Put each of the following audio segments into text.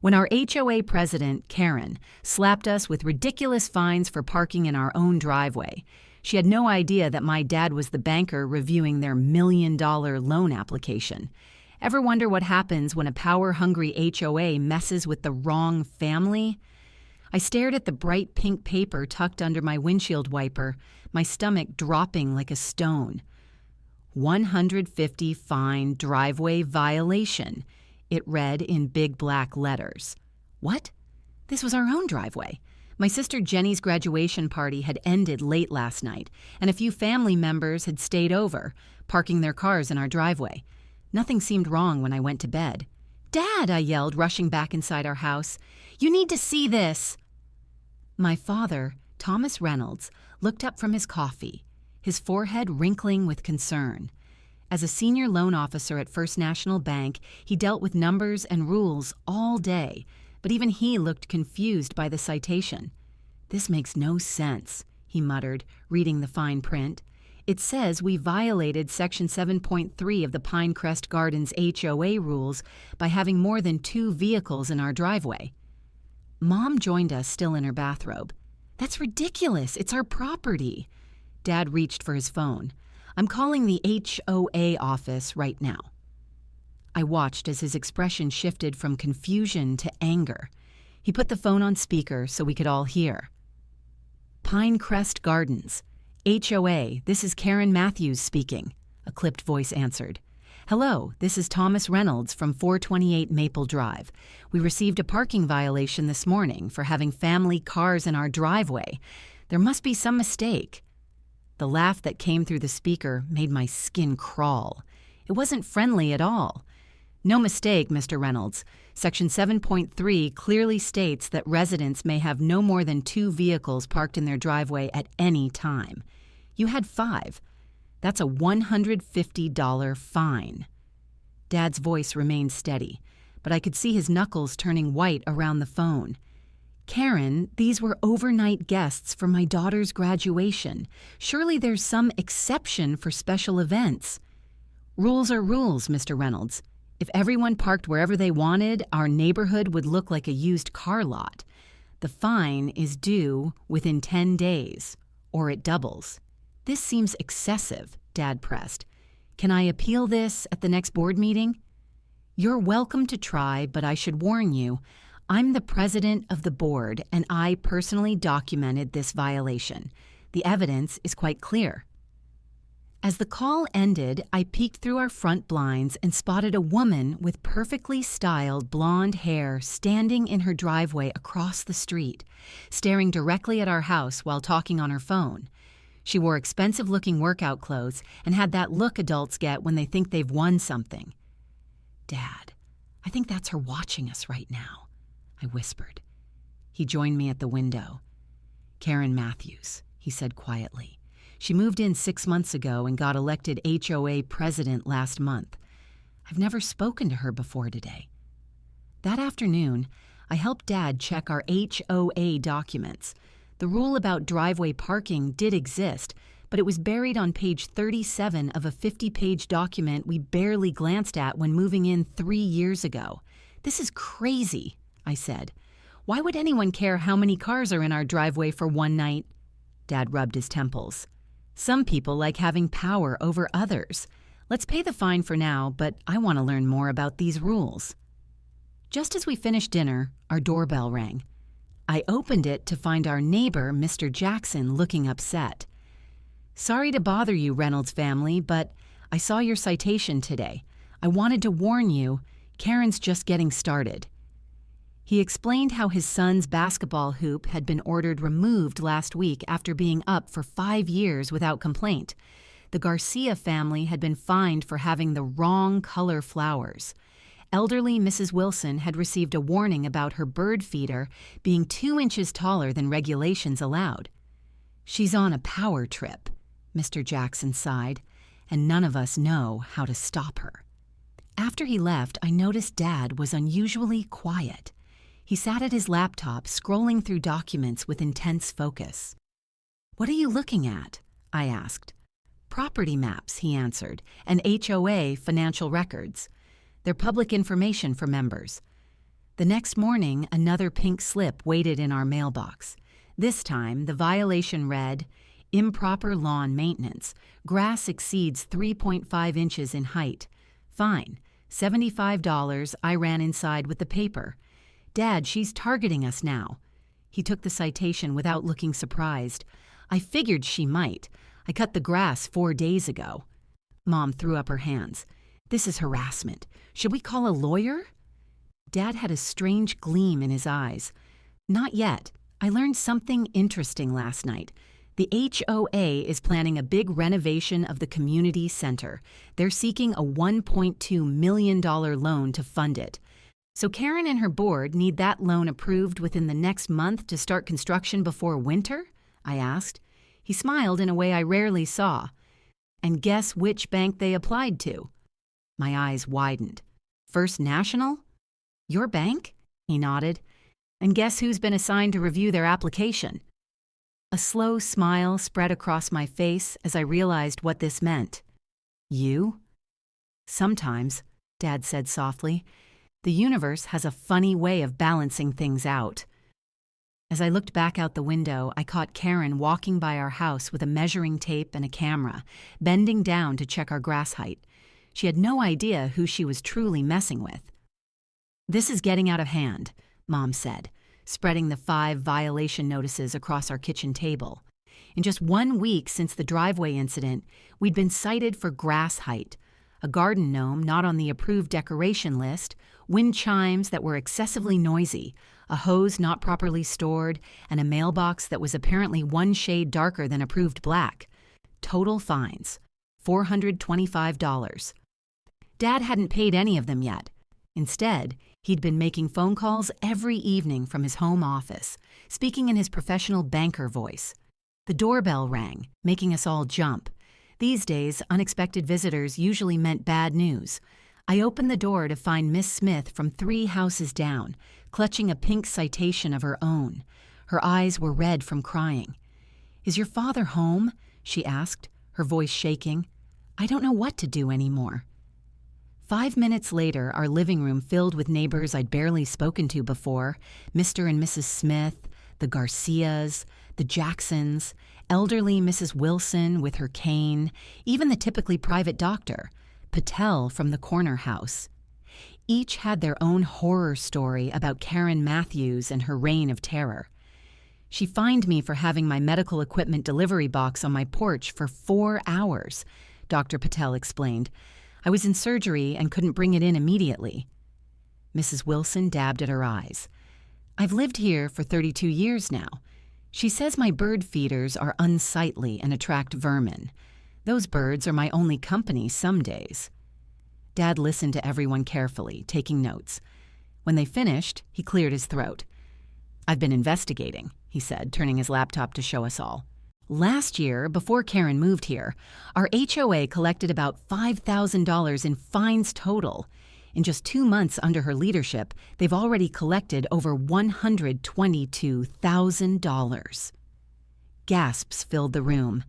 When our HOA president, Karen, slapped us with ridiculous fines for parking in our own driveway, she had no idea that my dad was the banker reviewing their $1 million loan application. Ever wonder what happens when a power-hungry HOA messes with the wrong family? I stared at the bright pink paper tucked under my windshield wiper, my stomach dropping like a stone. 150 fine driveway violation, it read in big black letters. What? This was our own driveway. My sister Jenny's graduation party had ended late last night, and a few family members had stayed over, parking their cars in our driveway. Nothing seemed wrong when I went to bed. "Dad," I yelled, rushing back inside our house. "You need to see this." My father, Thomas Reynolds, looked up from his coffee, his forehead wrinkling with concern. As a senior loan officer at First National Bank, he dealt with numbers and rules all day, but even he looked confused by the citation. "This makes no sense," he muttered, reading the fine print. "It says we violated Section 7.3 of the Pinecrest Gardens HOA rules by having more than 2 vehicles in our driveway." Mom joined us still in her bathrobe. "That's ridiculous. It's our property." Dad reached for his phone. "I'm calling the HOA office right now." I watched as his expression shifted from confusion to anger. He put the phone on speaker so we could all hear. "Pinecrest Gardens. HOA, this is Karen Matthews speaking," a clipped voice answered. "Hello, this is Thomas Reynolds from 428 Maple Drive. We received a parking violation this morning for having family cars in our driveway. There must be some mistake." The laugh that came through the speaker made my skin crawl. It wasn't friendly at all. "No mistake, Mr. Reynolds. Section 7.3 clearly states that residents may have no more than 2 vehicles parked in their driveway at any time. You had 5. That's a $150 fine." Dad's voice remained steady, but I could see his knuckles turning white around the phone. "Karen, these were overnight guests for my daughter's graduation. Surely there's some exception for special events." "Rules are rules, Mr. Reynolds. If everyone parked wherever they wanted, our neighborhood would look like a used car lot. The fine is due within 10 days, or it doubles." "This seems excessive," Dad pressed. "Can I appeal this at the next board meeting?" "You're welcome to try, but I should warn you, I'm the president of the board, and I personally documented this violation. The evidence is quite clear." As the call ended, I peeked through our front blinds and spotted a woman with perfectly styled blonde hair standing in her driveway across the street, staring directly at our house while talking on her phone. She wore expensive-looking workout clothes and had that look adults get when they think they've won something. "Dad, I think that's her watching us right now," I whispered. He joined me at the window. "Karen Matthews," he said quietly. "She moved in 6 months ago and got elected HOA president last month. I've never spoken to her before today." That afternoon, I helped Dad check our HOA documents. The rule about driveway parking did exist, but it was buried on page 37 of a 50-page document we barely glanced at when moving in 3 years ago. "This is crazy," I said. "Why would anyone care how many cars are in our driveway for one night?" Dad rubbed his temples. "Some people like having power over others. Let's pay the fine for now, but I want to learn more about these rules." Just as we finished dinner, our doorbell rang. I opened it to find our neighbor, Mr. Jackson, looking upset. "Sorry to bother you, Reynolds family, but I saw your citation today. I wanted to warn you, Karen's just getting started." He explained how his son's basketball hoop had been ordered removed last week after being up for 5 years without complaint. The Garcia family had been fined for having the wrong color flowers. Elderly Mrs. Wilson had received a warning about her bird feeder being 2 inches taller than regulations allowed. "She's on a power trip," Mr. Jackson sighed, "and none of us know how to stop her." After he left, I noticed Dad was unusually quiet. He sat at his laptop, scrolling through documents with intense focus. "What are you looking at?" I asked. "Property maps," he answered, "and HOA financial records. They're public information for members." The next morning, another pink slip waited in our mailbox. This time, the violation read, "Improper lawn maintenance. Grass exceeds 3.5 inches in height. Fine. $75. I ran inside with the paper. Dad, she's targeting us now." He took the citation without looking surprised. "I figured she might. I cut the grass 4 days ago." Mom threw up her hands. "This is harassment. Should we call a lawyer?" Dad had a strange gleam in his eyes. "Not yet. I learned something interesting last night. The HOA is planning a big renovation of the community center. They're seeking a $1.2 million loan to fund it. So Karen and her board need that loan approved within the next month to start construction before winter?" I asked. He smiled in a way I rarely saw. "And guess which bank they applied to?" My eyes widened. "First National?" "Your bank?" He nodded. "And guess who's been assigned to review their application?" A slow smile spread across my face as I realized what this meant. "You?" "Sometimes," Dad said softly. "The universe has a funny way of balancing things out." As I looked back out the window, I caught Karen walking by our house with a measuring tape and a camera, bending down to check our grass height. She had no idea who she was truly messing with. "This is getting out of hand," Mom said, spreading the 5 violation notices across our kitchen table. In just 1 week since the driveway incident, we'd been cited for grass height, a garden gnome not on the approved decoration list, wind chimes that were excessively noisy, a hose not properly stored, and a mailbox that was apparently 1 shade darker than approved black. Total fines, $425. Dad hadn't paid any of them yet. Instead, he'd been making phone calls every evening from his home office, speaking in his professional banker voice. The doorbell rang, making us all jump. These days, unexpected visitors usually meant bad news. I opened the door to find Miss Smith from 3 houses down, clutching a pink citation of her own. Her eyes were red from crying. "Is your father home?" she asked, her voice shaking. "I don't know what to do anymore." 5 minutes later, our living room filled with neighbors I'd barely spoken to before, Mr. and Mrs. Smith, the Garcias, the Jacksons, elderly Mrs. Wilson with her cane, even the typically private doctor, Patel from the corner house. Each had their own horror story about Karen Matthews and her reign of terror. She fined me for having my medical equipment delivery box on my porch for 4 hours, Dr. Patel explained. "I was in surgery and couldn't bring it in immediately." Mrs. Wilson dabbed at her eyes. "I've lived here for 32 years now. She says my bird feeders are unsightly and attract vermin. Those birds are my only company some days." Dad listened to everyone carefully, taking notes. When they finished, he cleared his throat. "I've been investigating," he said, turning his laptop to show us all. "Last year, before Karen moved here, our HOA collected about $5,000 in fines total. In just 2 months under her leadership, they've already collected over $122,000. Gasps filled the room.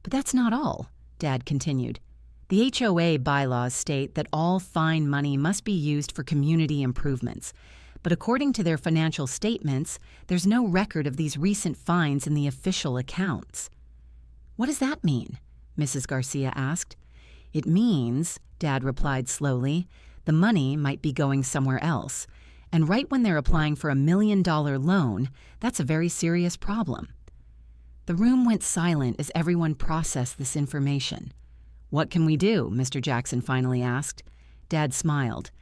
"But that's not all," Dad continued. "The HOA bylaws state that all fine money must be used for community improvements. But according to their financial statements, there's no record of these recent fines in the official accounts." "What does that mean?" Mrs. Garcia asked. "It means," Dad replied slowly, "the money might be going somewhere else. And right when they're applying for a $1 million loan, that's a very serious problem." The room went silent as everyone processed this information. "What can we do?" Mr. Jackson finally asked. Dad smiled.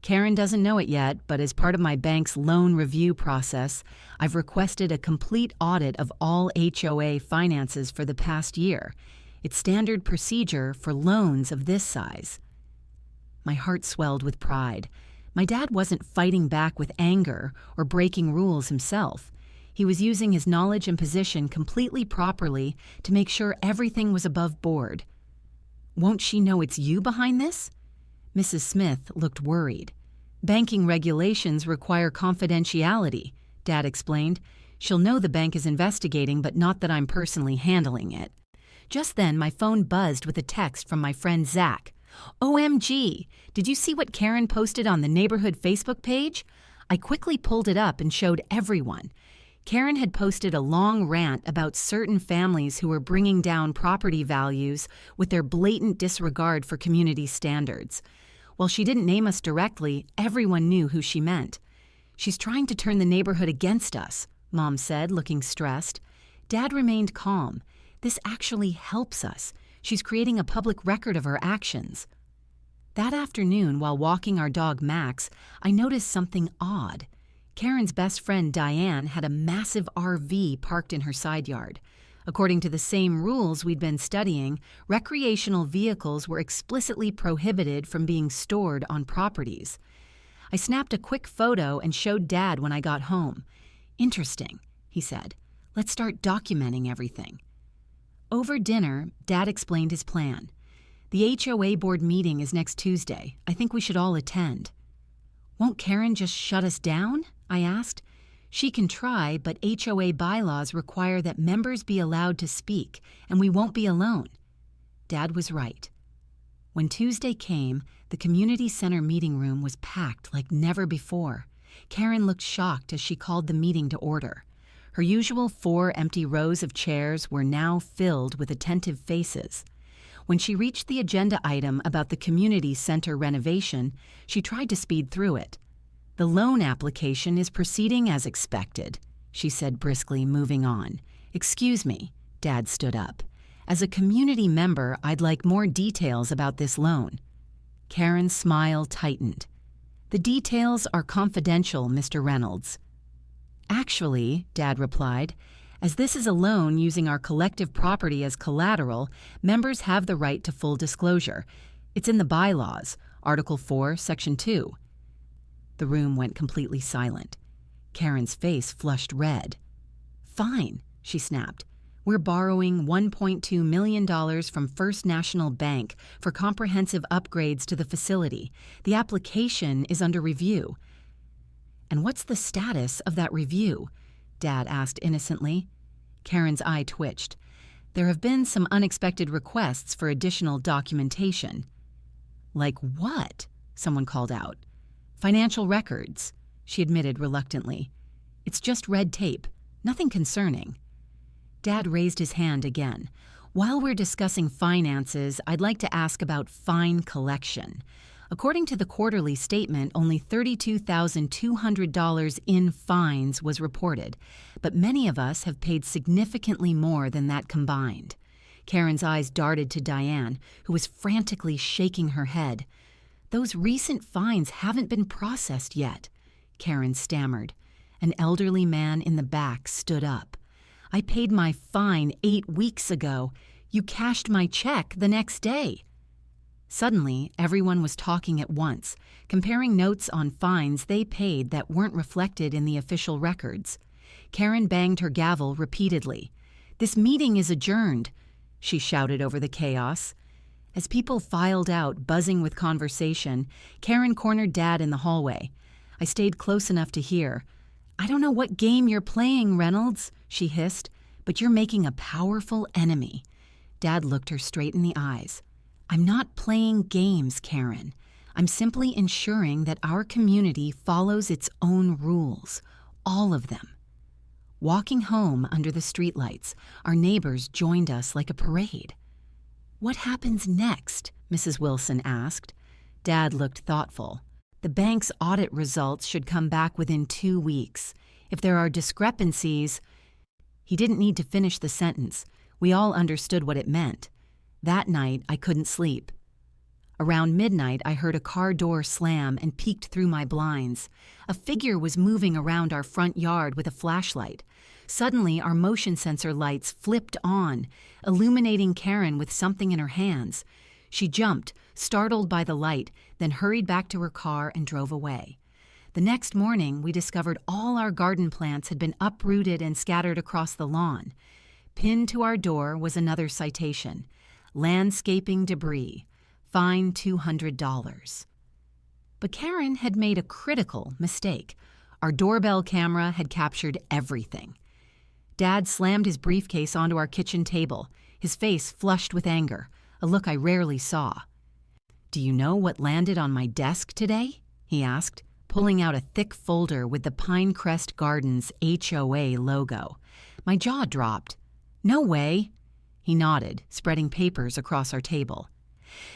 "Karen doesn't know it yet, but as part of my bank's loan review process, I've requested a complete audit of all HOA finances for the past year. It's standard procedure for loans of this size." My heart swelled with pride. My dad wasn't fighting back with anger or breaking rules himself. He was using his knowledge and position completely properly to make sure everything was above board. "Won't she know it's you behind this?" Mrs. Smith looked worried. "Banking regulations require confidentiality," Dad explained. "She'll know the bank is investigating, but not that I'm personally handling it." Just then, my phone buzzed with a text from my friend Zach. "OMG! Did you see what Karen posted on the neighborhood Facebook page? I quickly pulled it up and showed everyone. Karen had posted a long rant about certain families who were bringing down property values with their blatant disregard for community standards. While she didn't name us directly, everyone knew who she meant. "She's trying to turn the neighborhood against us," Mom said, looking stressed. Dad remained calm. "This actually helps us. She's creating a public record of her actions." That afternoon, while walking our dog Max, I noticed something odd. Karen's best friend Diane had a massive RV parked in her side yard. According to the same rules we'd been studying, recreational vehicles were explicitly prohibited from being stored on properties. I snapped a quick photo and showed Dad when I got home. "Interesting," he said. "Let's start documenting everything." Over dinner, Dad explained his plan. "The HOA board meeting is next Tuesday. I think we should all attend." "Won't Karen just shut us down?" I asked. "She can try, but HOA bylaws require that members be allowed to speak, and we won't be alone." Dad was right. When Tuesday came, the community center meeting room was packed like never before. Karen looked shocked as she called the meeting to order. Her usual 4 empty rows of chairs were now filled with attentive faces. When she reached the agenda item about the community center renovation, she tried to speed through it. "The loan application is proceeding as expected," she said briskly, moving on. "Excuse me," Dad stood up. "As a community member, I'd like more details about this loan." Karen's smile tightened. "The details are confidential, Mr. Reynolds." "Actually," Dad replied, "as this is a loan using our collective property as collateral, members have the right to full disclosure. It's in the bylaws, Article 4, Section 2. The room went completely silent. Karen's face flushed red. "Fine," she snapped. "We're borrowing $1.2 million from First National Bank for comprehensive upgrades to the facility. The application is under review." "And what's the status of that review?" Dad asked innocently. Karen's eye twitched. "There have been some unexpected requests for additional documentation." "Like what?" someone called out. "Financial records," she admitted reluctantly. "It's just red tape, nothing concerning." Dad raised his hand again. "While we're discussing finances, I'd like to ask about fine collection. According to the quarterly statement, only $32,200 in fines was reported, but many of us have paid significantly more than that combined." Karen's eyes darted to Diane, who was frantically shaking her head. "Those recent fines haven't been processed yet," Karen stammered. An elderly man in the back stood up. "I paid my fine 8 weeks ago. You cashed my check the next day." Suddenly, everyone was talking at once, comparing notes on fines they paid that weren't reflected in the official records. Karen banged her gavel repeatedly. "This meeting is adjourned," she shouted over the chaos. As people filed out, buzzing with conversation, Karen cornered Dad in the hallway. I stayed close enough to hear. "I don't know what game you're playing, Reynolds," she hissed, "but you're making a powerful enemy." Dad looked her straight in the eyes. "I'm not playing games, Karen. I'm simply ensuring that our community follows its own rules, all of them." Walking home under the streetlights, our neighbors joined us like a parade. "What happens next?" Mrs. Wilson asked. Dad looked thoughtful. "The bank's audit results should come back within 2 weeks. If there are discrepancies—" He didn't need to finish the sentence. We all understood what it meant. That night, I couldn't sleep. Around midnight, I heard a car door slam and peeked through my blinds. A figure was moving around our front yard with a flashlight. Suddenly, our motion sensor lights flipped on, illuminating Karen with something in her hands. She jumped, startled by the light, then hurried back to her car and drove away. The next morning, we discovered all our garden plants had been uprooted and scattered across the lawn. Pinned to our door was another citation: landscaping debris, fine $200. But Karen had made a critical mistake. Our doorbell camera had captured everything. Dad slammed his briefcase onto our kitchen table, his face flushed with anger, a look I rarely saw. "Do you know what landed on my desk today?" he asked, pulling out a thick folder with the Pinecrest Gardens HOA logo. My jaw dropped. "No way." He nodded, spreading papers across our table.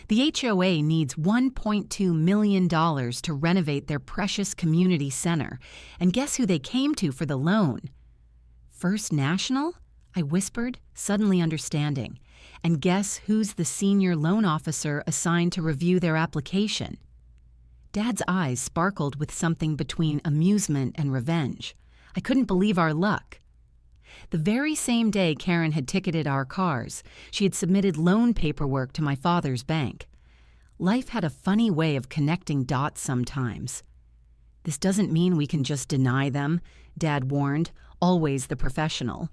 The HOA needs $1.2 million to renovate their precious community center, and guess who they came to for the loan? First National? I whispered, suddenly understanding. And guess who's the senior loan officer assigned to review their application? Dad's eyes sparkled with something between amusement and revenge. I couldn't believe our luck. The very same day Karen had ticketed our cars, she had submitted loan paperwork to my father's bank. Life had a funny way of connecting dots sometimes. "This doesn't mean we can just deny them," Dad warned, always the professional.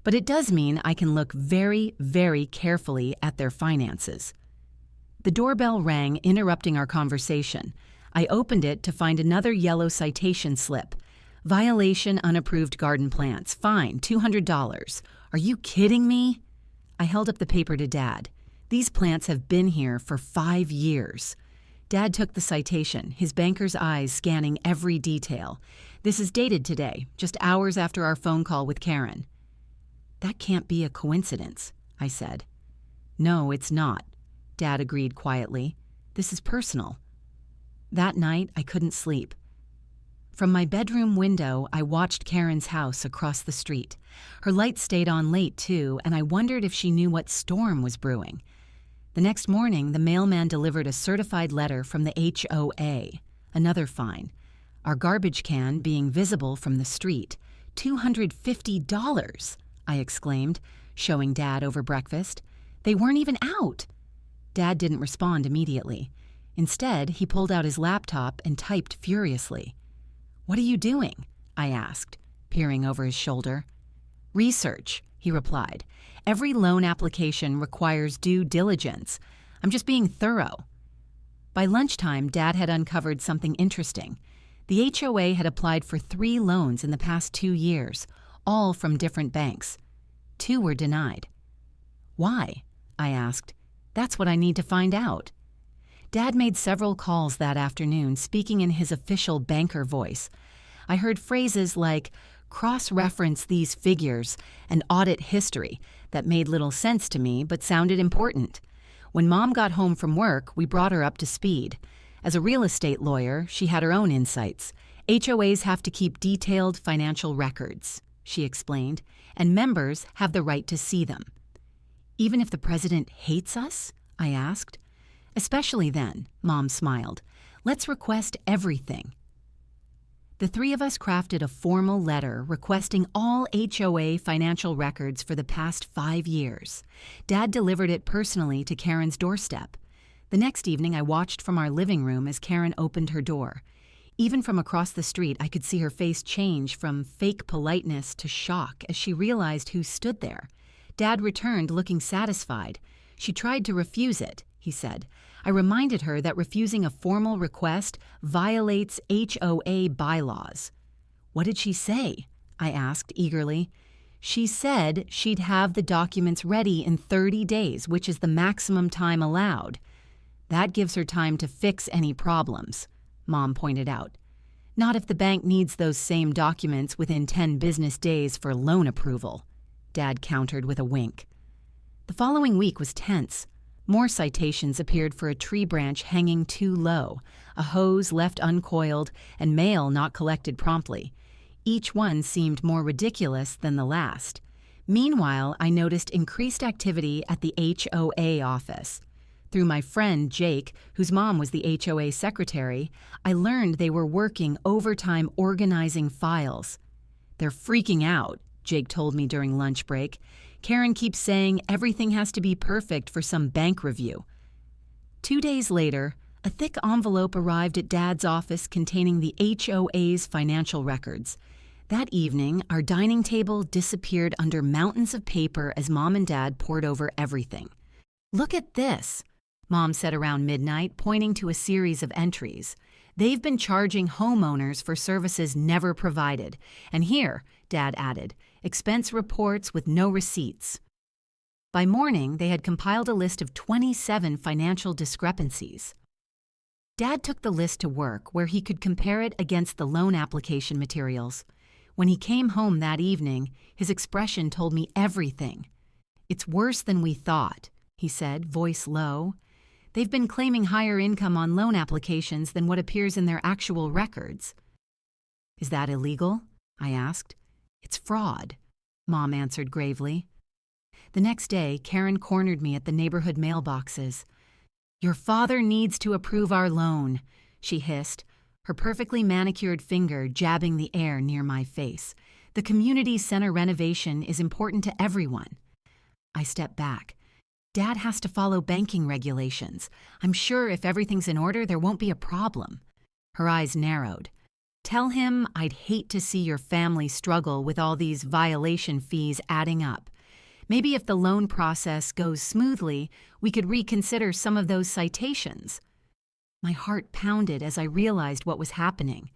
"But it does mean I can look very, very carefully at their finances." The doorbell rang, interrupting our conversation. I opened it to find another yellow citation slip. "Violation unapproved garden plants. Fine, $200. Are you kidding me?" I held up the paper to Dad. "These plants have been here for 5 years. Dad took the citation, his banker's eyes scanning every detail. "This is dated today, just hours after our phone call with Karen." "That can't be a coincidence," I said. "No, it's not," Dad agreed quietly. "This is personal." That night, I couldn't sleep. From my bedroom window, I watched Karen's house across the street. Her lights stayed on late, too, and I wondered if she knew what storm was brewing. The next morning, the mailman delivered a certified letter from the HOA. Another fine. Our garbage can being visible from the street. $250, I exclaimed, showing Dad over breakfast. They weren't even out. Dad didn't respond immediately. Instead, he pulled out his laptop and typed furiously. "What are you doing?" I asked, peering over his shoulder. "Research," he replied. "Every loan application requires due diligence. I'm just being thorough." By lunchtime, Dad had uncovered something interesting. The HOA had applied for 3 loans in the past 2 years, all from different banks. 2 were denied. "Why?" I asked. "That's what I need to find out." Dad made several calls that afternoon, speaking in his official banker voice. I heard phrases like cross-reference these figures and audit history that made little sense to me but sounded important. When Mom got home from work, we brought her up to speed. As a real estate lawyer, she had her own insights. "HOAs have to keep detailed financial records," she explained, "and members have the right to see them." "Even if the president hates us?" I asked. "Especially then," Mom smiled. "Let's request everything." The 3 of us crafted a formal letter requesting all HOA financial records for the past 5 years. Dad delivered it personally to Karen's doorstep. The next evening, I watched from our living room as Karen opened her door. Even from across the street, I could see her face change from fake politeness to shock as she realized who stood there. Dad returned looking satisfied. "She tried to refuse it," he said. "I reminded her that refusing a formal request violates HOA bylaws." "What did she say?" I asked eagerly. "She said she'd have the documents ready in 30 days, which is the maximum time allowed. That gives her time to fix any problems," Mom pointed out. "Not if the bank needs those same documents within 10 business days for loan approval," Dad countered with a wink. The following week was tense. More citations appeared for a tree branch hanging too low, a hose left uncoiled, and mail not collected promptly. Each one seemed more ridiculous than the last. Meanwhile, I noticed increased activity at the HOA office. Through my friend Jake, whose mom was the HOA secretary, I learned they were working overtime organizing files. "They're freaking out," Jake told me during lunch break. "Karen keeps saying everything has to be perfect for some bank review." 2 days later, a thick envelope arrived at Dad's office containing the HOA's financial records. That evening, our dining table disappeared under mountains of paper as Mom and Dad pored over everything. "Look at this," Mom said around midnight, pointing to a series of entries. "They've been charging homeowners for services never provided. And here," Dad added, "expense reports with no receipts." By morning, they had compiled a list of 27 financial discrepancies. Dad took the list to work where he could compare it against the loan application materials. When he came home that evening, his expression told me everything. "It's worse than we thought," he said, voice low. "They've been claiming higher income on loan applications than what appears in their actual records." "Is that illegal?" I asked. "It's fraud," Mom answered gravely. The next day, Karen cornered me at the neighborhood mailboxes. "Your father needs to approve our loan," she hissed, her perfectly manicured finger jabbing the air near my face. "The community center renovation is important to everyone." I stepped back. "Dad has to follow banking regulations. I'm sure if everything's in order, there won't be a problem." Her eyes narrowed. "Tell him I'd hate to see your family struggle with all these violation fees adding up. Maybe if the loan process goes smoothly, we could reconsider some of those citations." My heart pounded as I realized what was happening.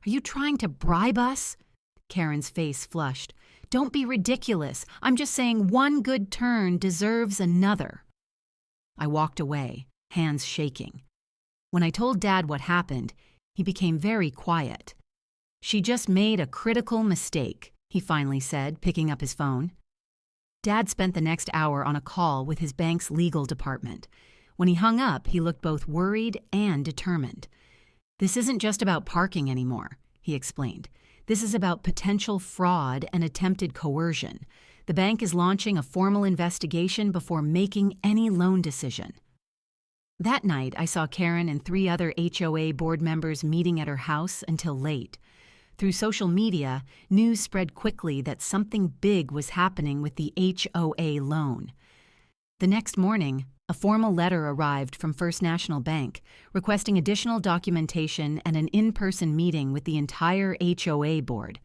"Are you trying to bribe us?" Karen's face flushed. "Don't be ridiculous. I'm just saying one good turn deserves another." I walked away, hands shaking. When I told Dad what happened, he became very quiet. "She just made a critical mistake," he finally said, picking up his phone. Dad spent the next hour on a call with his bank's legal department. When he hung up, he looked both worried and determined. "This isn't just about parking anymore," he explained. "This is about potential fraud and attempted coercion. The bank is launching a formal investigation before making any loan decision." That night, I saw Karen and 3 other HOA board members meeting at her house until late. Through social media, news spread quickly that something big was happening with the HOA loan. The next morning, a formal letter arrived from First National Bank requesting additional documentation and an in-person meeting with the entire HOA board.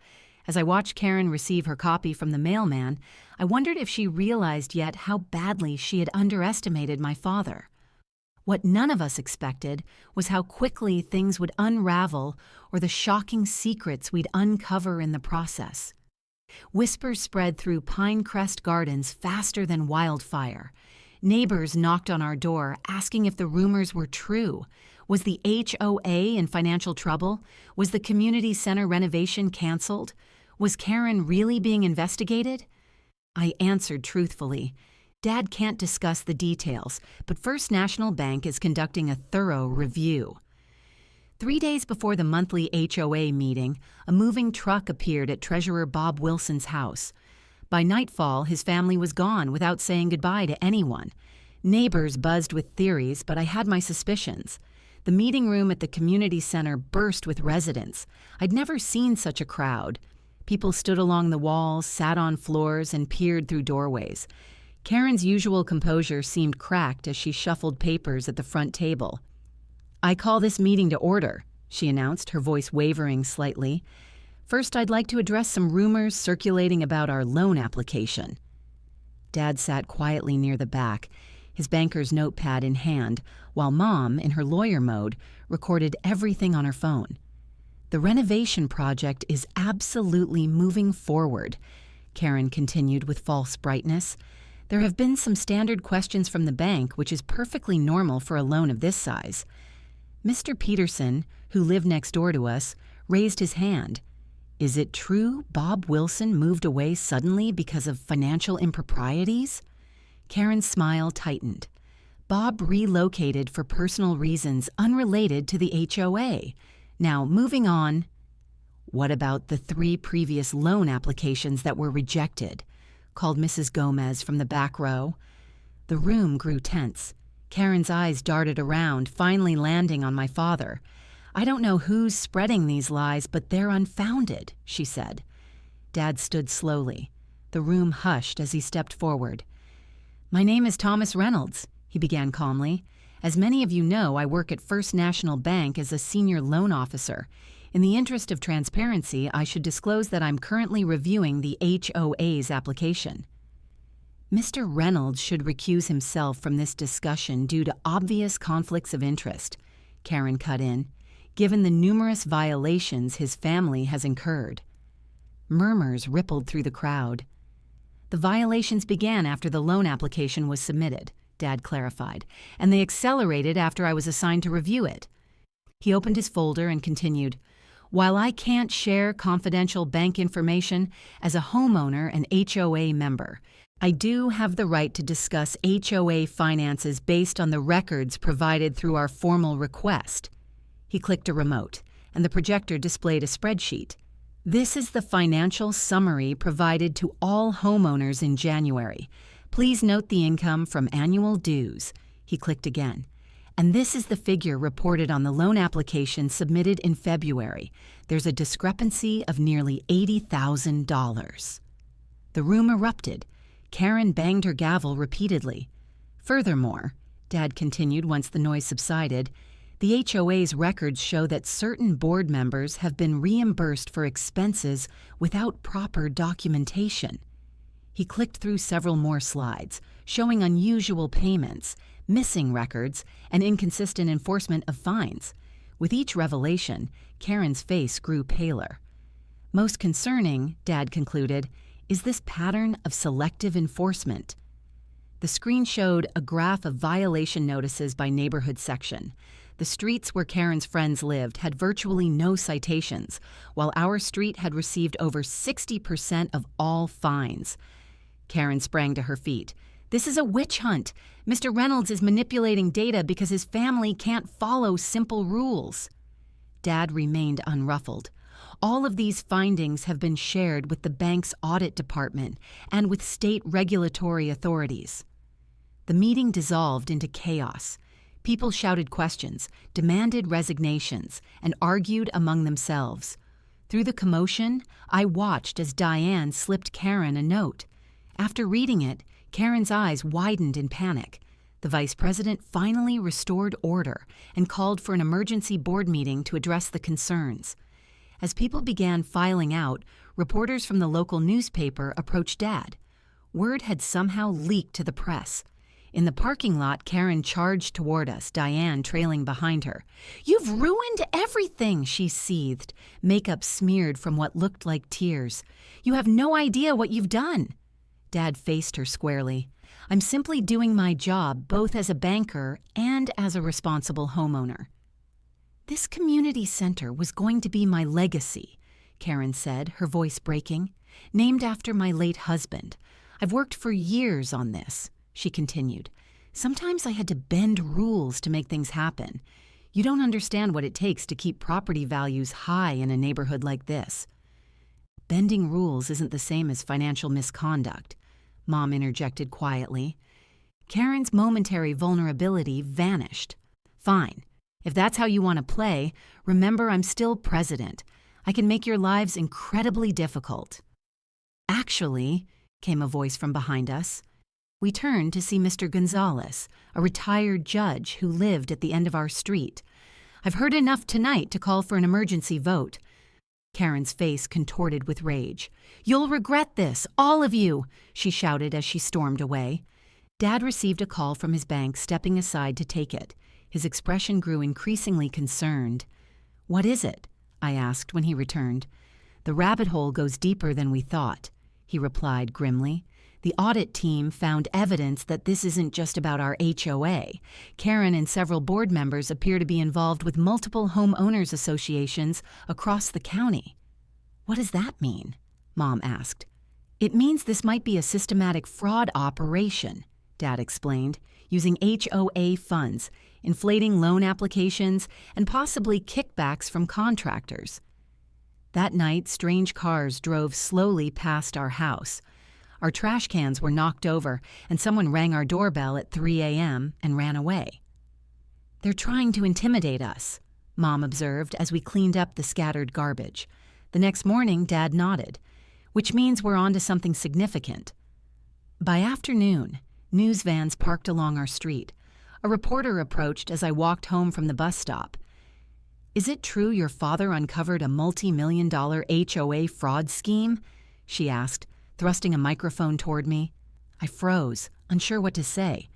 As I watched Karen receive her copy from the mailman, I wondered if she realized yet how badly she had underestimated my father. What none of us expected was how quickly things would unravel or the shocking secrets we'd uncover in the process. Whispers spread through Pinecrest Gardens faster than wildfire. Neighbors knocked on our door asking if the rumors were true. Was the HOA in financial trouble? Was the community center renovation canceled? Was Karen really being investigated? I answered truthfully. Dad can't discuss the details, but First National Bank is conducting a thorough review. 3 days before the monthly HOA meeting, a moving truck appeared at Treasurer Bob Wilson's house. By nightfall, his family was gone without saying goodbye to anyone. Neighbors buzzed with theories, but I had my suspicions. The meeting room at the community center burst with residents. I'd never seen such a crowd. People stood along the walls, sat on floors, and peered through doorways. Karen's usual composure seemed cracked as she shuffled papers at the front table. "I call this meeting to order," she announced, her voice wavering slightly. "First, I'd like to address some rumors circulating about our loan application." Dad sat quietly near the back, his banker's notepad in hand, while Mom, in her lawyer mode, recorded everything on her phone. "The renovation project is absolutely moving forward," Karen continued with false brightness. "There have been some standard questions from the bank, which is perfectly normal for a loan of this size." Mr. Peterson, who lived next door to us, raised his hand. "Is it true Bob Wilson moved away suddenly because of financial improprieties?" Karen's smile tightened. "Bob relocated for personal reasons unrelated to the HOA. Now, moving on." "What about the 3 previous loan applications that were rejected?" called Mrs. Gomez from the back row. The room grew tense. Karen's eyes darted around, finally landing on my father. "I don't know who's spreading these lies, but they're unfounded," she said. Dad stood slowly. The room hushed as he stepped forward. "My name is Thomas Reynolds," he began calmly. "As many of you know, I work at First National Bank as a senior loan officer. In the interest of transparency, I should disclose that I'm currently reviewing the HOA's application." "Mr. Reynolds should recuse himself from this discussion due to obvious conflicts of interest," Karen cut in, "given the numerous violations his family has incurred." Murmurs rippled through the crowd. "The violations began after the loan application was submitted," Dad clarified, "and they accelerated after I was assigned to review it." He opened his folder and continued, "While I can't share confidential bank information as a homeowner and HOA member, I do have the right to discuss HOA finances based on the records provided through our formal request." He clicked a remote, and the projector displayed a spreadsheet. "This is the financial summary provided to all homeowners in January. Please note the income from annual dues." He clicked again. "And this is the figure reported on the loan application submitted in February. There's a discrepancy of nearly $80,000. The room erupted. Karen banged her gavel repeatedly. "Furthermore," Dad continued once the noise subsided, "the HOA's records show that certain board members have been reimbursed for expenses without proper documentation." He clicked through several more slides, showing unusual payments, missing records, and inconsistent enforcement of fines. With each revelation, Karen's face grew paler. "Most concerning," Dad concluded, "is this pattern of selective enforcement." The screen showed a graph of violation notices by neighborhood section. The streets where Karen's friends lived had virtually no citations, while our street had received over 60% of all fines. Karen sprang to her feet. "This is a witch hunt. Mr. Reynolds is manipulating data because his family can't follow simple rules." Dad remained unruffled. "All of these findings have been shared with the bank's audit department and with state regulatory authorities." The meeting dissolved into chaos. People shouted questions, demanded resignations, and argued among themselves. Through the commotion, I watched as Diane slipped Karen a note. After reading it, Karen's eyes widened in panic. The vice president finally restored order and called for an emergency board meeting to address the concerns. As people began filing out, reporters from the local newspaper approached Dad. Word had somehow leaked to the press. In the parking lot, Karen charged toward us, Diane trailing behind her. "You've ruined everything," she seethed, makeup smeared from what looked like tears. "You have no idea what you've done." Dad faced her squarely. "I'm simply doing my job both as a banker and as a responsible homeowner." "This community center was going to be my legacy," Karen said, her voice breaking. "Named after my late husband. I've worked for years on this," she continued. "Sometimes I had to bend rules to make things happen. You don't understand what it takes to keep property values high in a neighborhood like this." "Bending rules isn't the same as financial misconduct," Mom interjected quietly. Karen's momentary vulnerability vanished. "Fine. If that's how you want to play, remember I'm still president. I can make your lives incredibly difficult." "Actually," came a voice from behind us. We turned to see Mr. Gonzalez, a retired judge who lived at the end of our street. "I've heard enough tonight to call for an emergency vote." Karen's face contorted with rage. "You'll regret this, all of you," she shouted as she stormed away. Dad received a call from his bank, stepping aside to take it. His expression grew increasingly concerned. "What is it?" I asked when he returned. "The rabbit hole goes deeper than we thought," he replied grimly. "The audit team found evidence that this isn't just about our HOA. Karen and several board members appear to be involved with multiple homeowners associations across the county." "What does that mean?" Mom asked. "It means this might be a systematic fraud operation," Dad explained, "using HOA funds, inflating loan applications, and possibly kickbacks from contractors." That night, strange cars drove slowly past our house. Our trash cans were knocked over, and someone rang our doorbell at 3 a.m. and ran away. "They're trying to intimidate us," Mom observed as we cleaned up the scattered garbage. The next morning, Dad nodded, "Which means we're on to something significant." By afternoon, news vans parked along our street. A reporter approached as I walked home from the bus stop. "Is it true your father uncovered a multi-million-dollar HOA fraud scheme?" she asked, thrusting a microphone toward me. I froze, unsure what to say.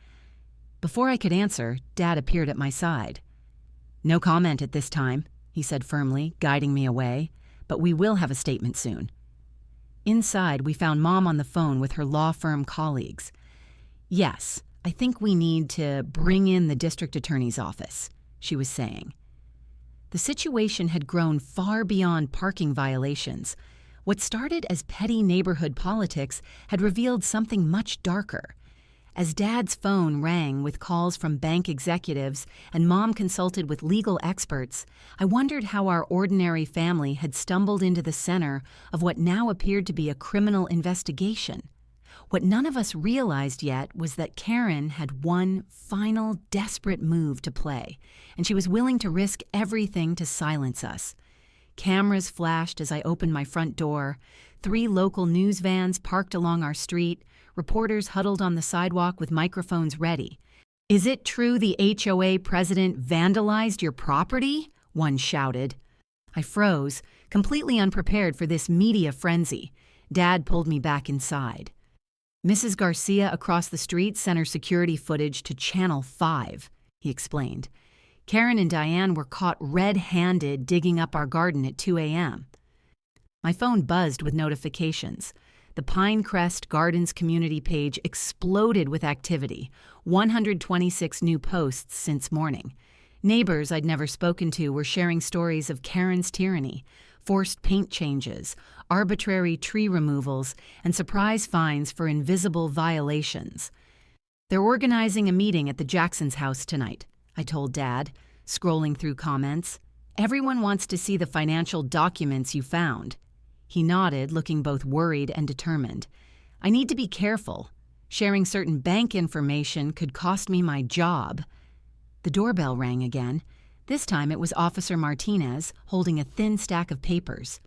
Before I could answer, Dad appeared at my side. "No comment at this time," he said firmly, guiding me away, "but we will have a statement soon." Inside, we found Mom on the phone with her law firm colleagues. "Yes, I think we need to bring in the district attorney's office," she was saying. The situation had grown far beyond parking violations. What started as petty neighborhood politics had revealed something much darker. As Dad's phone rang with calls from bank executives and Mom consulted with legal experts, I wondered how our ordinary family had stumbled into the center of what now appeared to be a criminal investigation. What none of us realized yet was that Karen had one final, desperate move to play, and she was willing to risk everything to silence us. Cameras flashed as I opened my front door. 3 local news vans parked along our street. Reporters huddled on the sidewalk with microphones ready. "Is it true the HOA president vandalized your property?" one shouted. I froze, completely unprepared for this media frenzy. Dad pulled me back inside. "Mrs. Garcia across the street sent her security footage to Channel 5, he explained. "Karen and Diane were caught red-handed digging up our garden at 2 a.m. My phone buzzed with notifications. The Pinecrest Gardens community page exploded with activity, 126 new posts since morning. Neighbors I'd never spoken to were sharing stories of Karen's tyranny, forced paint changes, arbitrary tree removals, and surprise fines for invisible violations. "They're organizing a meeting at the Jacksons' house tonight," I told Dad, scrolling through comments. "Everyone wants to see the financial documents you found." He nodded, looking both worried and determined. "I need to be careful. Sharing certain bank information could cost me my job." The doorbell rang again. This time it was Officer Martinez, holding a thin stack of papers.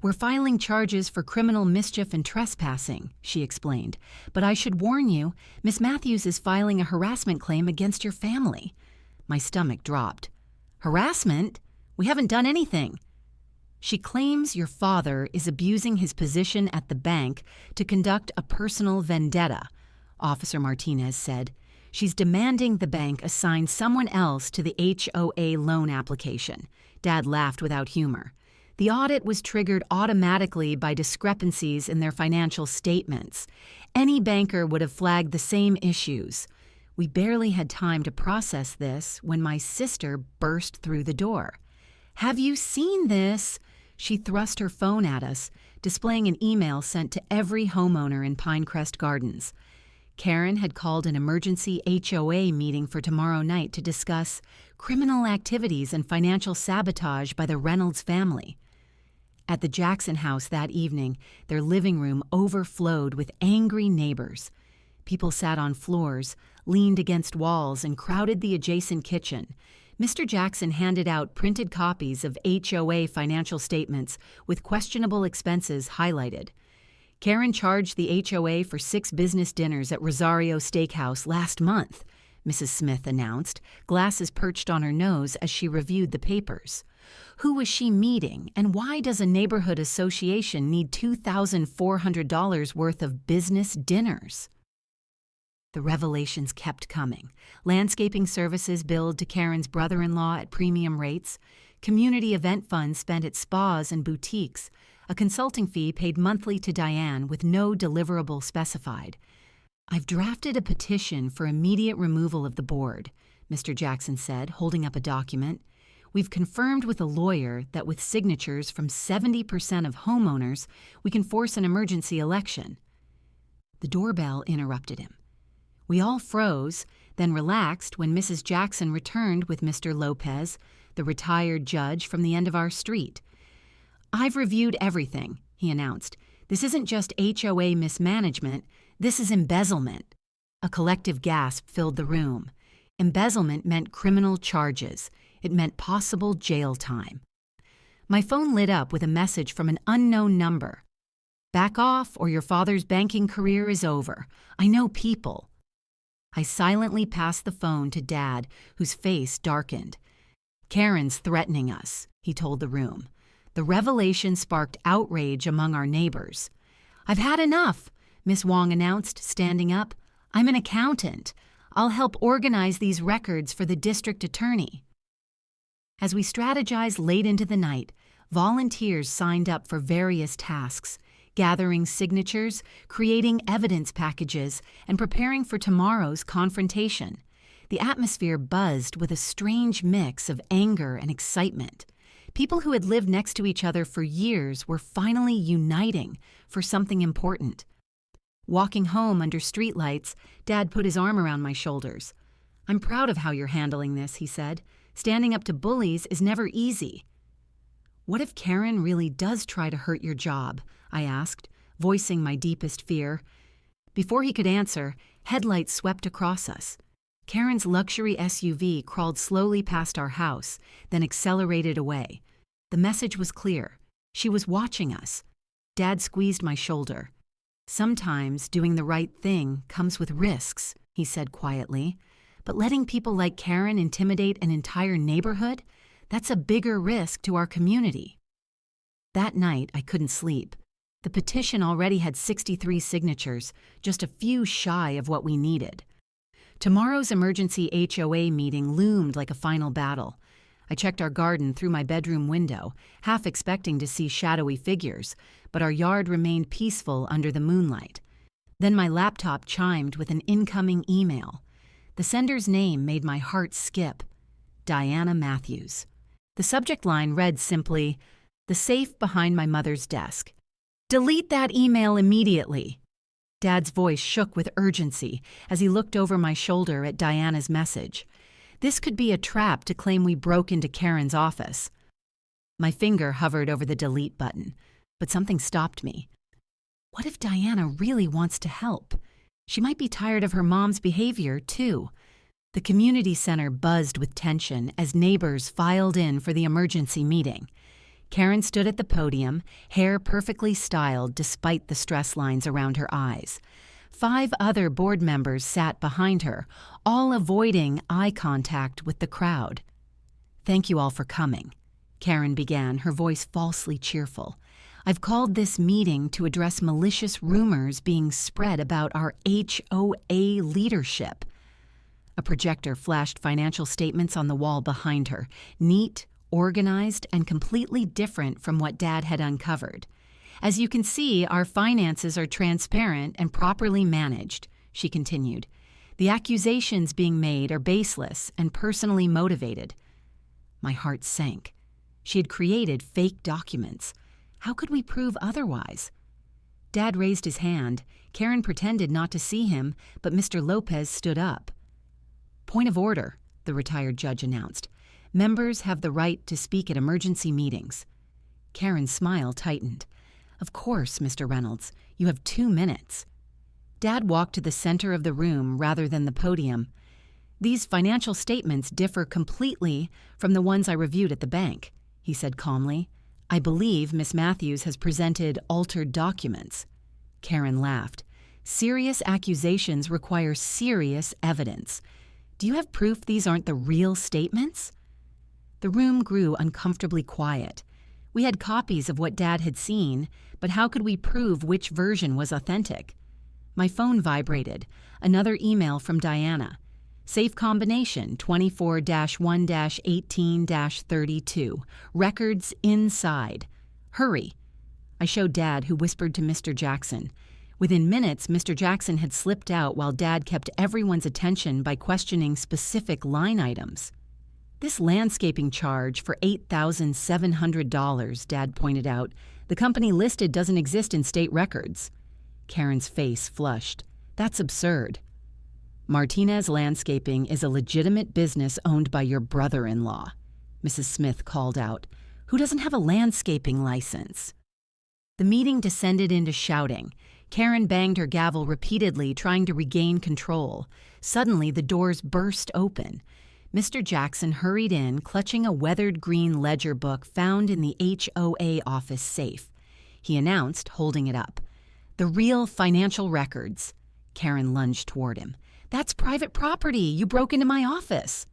"We're filing charges for criminal mischief and trespassing," she explained. "But I should warn you, Miss Matthews is filing a harassment claim against your family." My stomach dropped. "Harassment? We haven't done anything." "She claims your father is abusing his position at the bank to conduct a personal vendetta," Officer Martinez said. "She's demanding the bank assign someone else to the HOA loan application." Dad laughed without humor. "The audit was triggered automatically by discrepancies in their financial statements. Any banker would have flagged the same issues." We barely had time to process this when my sister burst through the door. "Have you seen this?" She thrust her phone at us, displaying an email sent to every homeowner in Pinecrest Gardens. Karen had called an emergency HOA meeting for tomorrow night to discuss criminal activities and financial sabotage by the Reynolds family. At the Jackson house that evening, their living room overflowed with angry neighbors. People sat on floors, leaned against walls, and crowded the adjacent kitchen. Mr. Jackson handed out printed copies of HOA financial statements with questionable expenses highlighted. "Karen charged the HOA for 6 business dinners at Rosario Steakhouse last month," Mrs. Smith announced, glasses perched on her nose as she reviewed the papers. "Who was she meeting, and why does a neighborhood association need $2,400 worth of business dinners?" The revelations kept coming. Landscaping services billed to Karen's brother-in-law at premium rates, community event funds spent at spas and boutiques, a consulting fee paid monthly to Diane with no deliverable specified. "I've drafted a petition for immediate removal of the board," Mr. Jackson said, holding up a document. "We've confirmed with a lawyer that with signatures from 70% of homeowners, we can force an emergency election." The doorbell interrupted him. We all froze, then relaxed when Mrs. Jackson returned with Mr. Lopez, the retired judge from the end of our street. "I've reviewed everything," he announced. "This isn't just HOA mismanagement, this is embezzlement." A collective gasp filled the room. Embezzlement meant criminal charges. It meant possible jail time. My phone lit up with a message from an unknown number. "Back off or your father's banking career is over. I know people." I silently passed the phone to Dad, whose face darkened. "Karen's threatening us," he told the room. The revelation sparked outrage among our neighbors. "I've had enough," Miss Wong announced, standing up. "I'm an accountant. I'll help organize these records for the district attorney." As we strategized late into the night, volunteers signed up for various tasks, gathering signatures, creating evidence packages, and preparing for tomorrow's confrontation. The atmosphere buzzed with a strange mix of anger and excitement. People who had lived next to each other for years were finally uniting for something important. Walking home under streetlights, Dad put his arm around my shoulders. "I'm proud of how you're handling this," he said. "Standing up to bullies is never easy." "What if Karen really does try to hurt your job?" I asked, voicing my deepest fear. Before he could answer, headlights swept across us. Karen's luxury SUV crawled slowly past our house, then accelerated away. The message was clear. She was watching us. Dad squeezed my shoulder. "Sometimes doing the right thing comes with risks," he said quietly. "But letting people like Karen intimidate an entire neighborhood? That's a bigger risk to our community." That night, I couldn't sleep. The petition already had 63 signatures, just a few shy of what we needed. Tomorrow's emergency HOA meeting loomed like a final battle. I checked our garden through my bedroom window, half expecting to see shadowy figures, but our yard remained peaceful under the moonlight. Then my laptop chimed with an incoming email. The sender's name made my heart skip. Diana Matthews. The subject line read simply, "The safe behind my mother's desk." "Delete that email immediately." Dad's voice shook with urgency as he looked over my shoulder at Diana's message. This could be a trap to claim we broke into Karen's office. My finger hovered over the delete button, but something stopped me. What if Diana really wants to help? She might be tired of her mom's behavior, too. The community center buzzed with tension as neighbors filed in for the emergency meeting. Karen stood at the podium, hair perfectly styled despite the stress lines around her eyes. 5 other board members sat behind her, all avoiding eye contact with the crowd. "Thank you all for coming," Karen began, her voice falsely cheerful. "I've called this meeting to address malicious rumors being spread about our HOA leadership." A projector flashed financial statements on the wall behind her, neat, organized, and completely different from what Dad had uncovered. "As you can see, our finances are transparent and properly managed," she continued. "The accusations being made are baseless and personally motivated." My heart sank. She had created fake documents. How could we prove otherwise? Dad raised his hand. Karen pretended not to see him, but Mr. Lopez stood up. "Point of order," the retired judge announced. "Members have the right to speak at emergency meetings." Karen's smile tightened. "Of course, Mr. Reynolds. You have 2 minutes." Dad walked to the center of the room rather than the podium. "These financial statements differ completely from the ones I reviewed at the bank," he said calmly. "I believe Miss Matthews has presented altered documents." Karen laughed. "Serious accusations require serious evidence. Do you have proof these aren't the real statements?" The room grew uncomfortably quiet. We had copies of what Dad had seen, but how could we prove which version was authentic? My phone vibrated. Another email from Diana. "Safe combination 24-1-18-32. Records inside. Hurry." I showed Dad, who whispered to Mr. Jackson. Within minutes, Mr. Jackson had slipped out while Dad kept everyone's attention by questioning specific line items. "This landscaping charge for $8,700, Dad pointed out. "The company listed doesn't exist in state records." Karen's face flushed. "That's absurd." "Martinez Landscaping is a legitimate business owned by your brother-in-law," Mrs. Smith called out. "Who doesn't have a landscaping license?" The meeting descended into shouting. Karen banged her gavel repeatedly, trying to regain control. Suddenly, the doors burst open. Mr. Jackson hurried in, clutching a weathered green ledger book found in the HOA office safe. He announced, holding it up. "The real financial records." Karen lunged toward him. "That's private property. You broke into my office."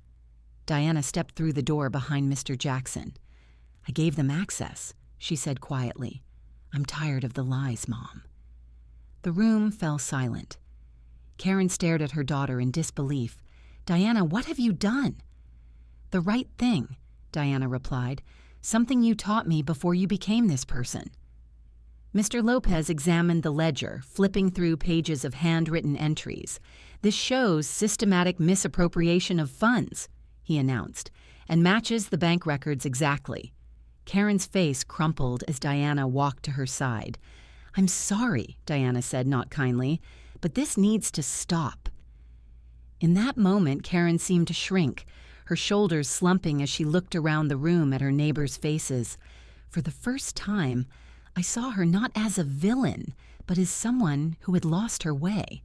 Diana stepped through the door behind Mr. Jackson. "I gave them access," she said quietly. "I'm tired of the lies, Mom." The room fell silent. Karen stared at her daughter in disbelief. "Diana, what have you done?" "The right thing," Diana replied. "Something you taught me before you became this person." Mr. Lopez examined the ledger, flipping through pages of handwritten entries. "This shows systematic misappropriation of funds," he announced, "and matches the bank records exactly." Karen's face crumpled as Diana walked to her side. "I'm sorry," Diana said, not kindly, "but this needs to stop." In that moment, Karen seemed to shrink, her shoulders slumping as she looked around the room at her neighbors' faces. For the first time, I saw her not as a villain, but as someone who had lost her way.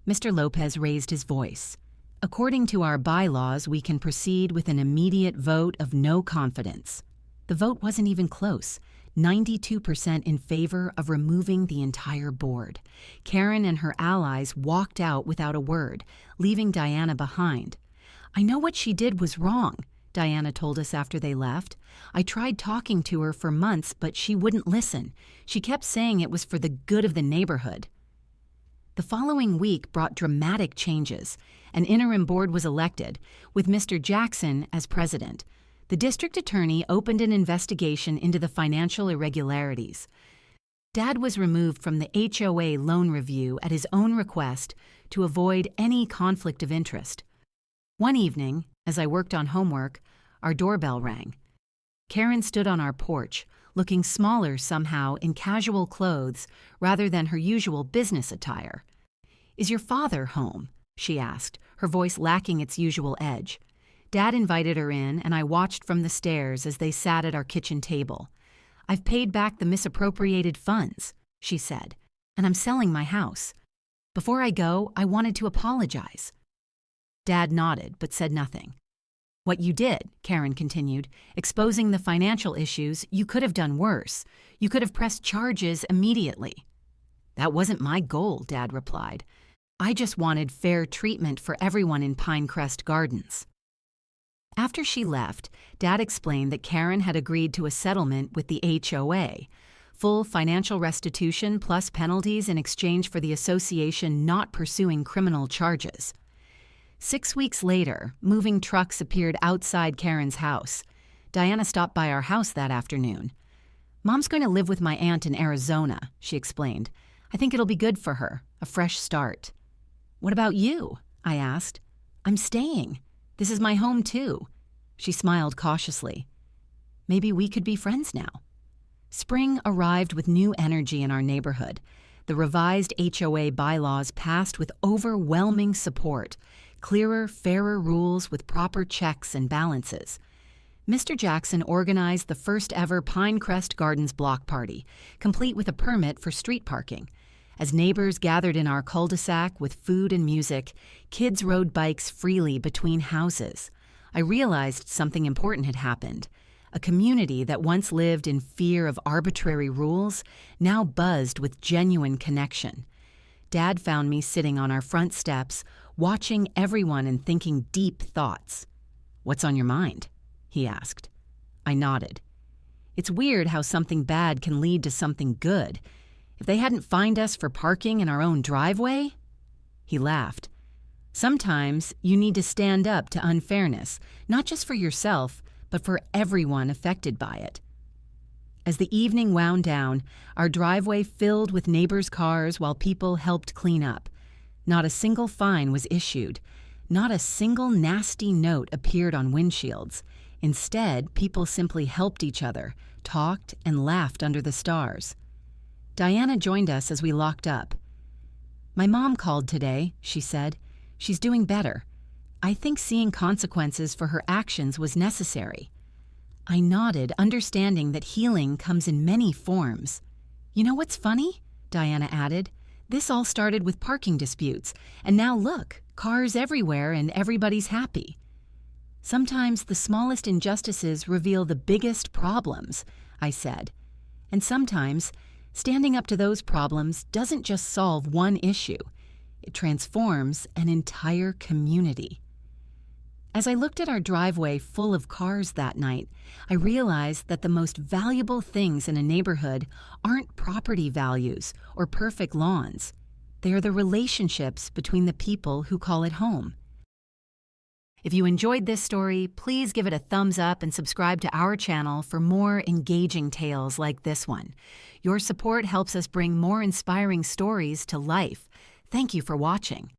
Mr. Lopez raised his voice. "According to our bylaws, we can proceed with an immediate vote of no confidence." The vote wasn't even close. 92% in favor of removing the entire board. Karen and her allies walked out without a word, leaving Diana behind. "I know what she did was wrong," Diana told us after they left. "I tried talking to her for months, but she wouldn't listen. She kept saying it was for the good of the neighborhood." The following week brought dramatic changes. An interim board was elected, with Mr. Jackson as president. The district attorney opened an investigation into the financial irregularities. Dad was removed from the HOA loan review at his own request to avoid any conflict of interest. One evening, as I worked on homework, our doorbell rang. Karen stood on our porch, looking smaller somehow in casual clothes rather than her usual business attire. "Is your father home?" she asked, her voice lacking its usual edge. Dad invited her in, and I watched from the stairs as they sat at our kitchen table. "I've paid back the misappropriated funds," she said, "and I'm selling my house. Before I go, I wanted to apologize." Dad nodded, but said nothing. "What you did," Karen continued, "exposing the financial issues, you could have done worse. You could have pressed charges immediately." "That wasn't my goal," Dad replied. "I just wanted fair treatment for everyone in Pinecrest Gardens." After she left, Dad explained that Karen had agreed to a settlement with the HOA, full financial restitution plus penalties in exchange for the association not pursuing criminal charges. 6 weeks later, moving trucks appeared outside Karen's house. Diana stopped by our house that afternoon. "Mom's going to live with my aunt in Arizona," she explained. "I think it'll be good for her, a fresh start." "What about you?" I asked. "I'm staying. This is my home, too." She smiled cautiously. "Maybe we could be friends now." Spring arrived with new energy in our neighborhood. The revised HOA bylaws passed with overwhelming support, clearer, fairer rules with proper checks and balances. Mr. Jackson organized the first ever Pinecrest Gardens block party, complete with a permit for street parking. As neighbors gathered in our cul-de-sac with food and music, kids rode bikes freely between houses. I realized something important had happened. A community that once lived in fear of arbitrary rules now buzzed with genuine connection. Dad found me sitting on our front steps, watching everyone and thinking deep thoughts. "What's on your mind?" he asked. I nodded. "It's weird how something bad can lead to something good. If they hadn't fined us for parking in our own driveway?" He laughed. "Sometimes you need to stand up to unfairness, not just for yourself, but for everyone affected by it." As the evening wound down, our driveway filled with neighbors' cars while people helped clean up. Not a single fine was issued. Not a single nasty note appeared on windshields. Instead, people simply helped each other, talked, and laughed under the stars. Diana joined us as we locked up. "My mom called today," she said. "She's doing better. I think seeing consequences for her actions was necessary." I nodded, understanding that healing comes in many forms. "You know what's funny?" Diana added. "This all started with parking disputes, and now look, cars everywhere and everybody's happy." "Sometimes the smallest injustices reveal the biggest problems," I said. "And sometimes standing up to those problems doesn't just solve one issue. It transforms an entire community." As I looked at our driveway full of cars that night, I realized that the most valuable things in a neighborhood aren't property values or perfect lawns. They are the relationships between the people who call it home. If you enjoyed this story, please give it a thumbs up and subscribe to our channel for more engaging tales like this one. Your support helps us bring more inspiring stories to life. Thank you for watching.